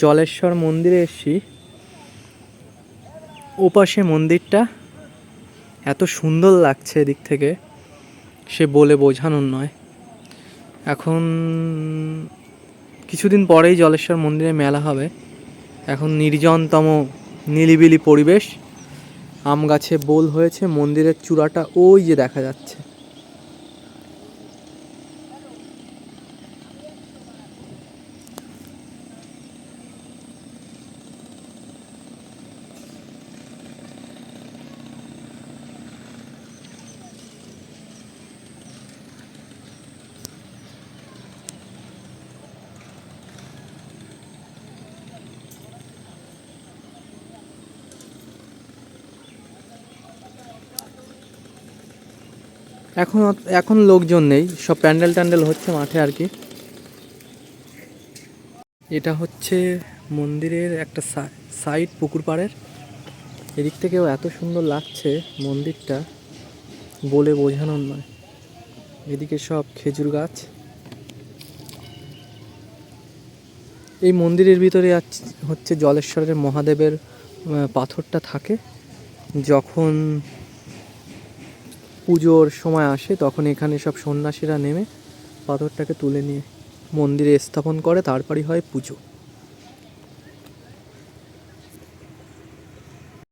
জলেশ্বর মন্দিরে এসেছি। ওপাশে মন্দিরটা এত সুন্দর লাগছে এদিক থেকে, সে বলে বোঝানোর নয়। এখন কিছুদিন পরেই জলেশ্বর মন্দিরে মেলা হবে। এখন নির্জনতম নিলিবিলি পরিবেশ। আম গাছে বোল হয়েছে, মন্দিরের চূড়াটা ওই যে দেখা যাচ্ছে। এখন লোকজন নেই, সব প্যান্ডেল হচ্ছে মাঠে আর কি। এটা হচ্ছে মন্দিরের একটা সাইড, পুকুর পাড়ের। এদিক থেকেও এত সুন্দর লাগছে মন্দিরটা, বলে বোঝানোর নয়। এদিকে সব খেজুর গাছ। এই মন্দিরের ভিতরে হচ্ছে জলেশ্বরের মহাদেবের পাথরটা থাকে। যখন পুজোর সময় আসে তখন এখানে সব সন্ন্যাসীরা নেমে পাথরটাকে তুলে নিয়ে মন্দিরে স্থাপন করে, তারপরই হয় পুজো।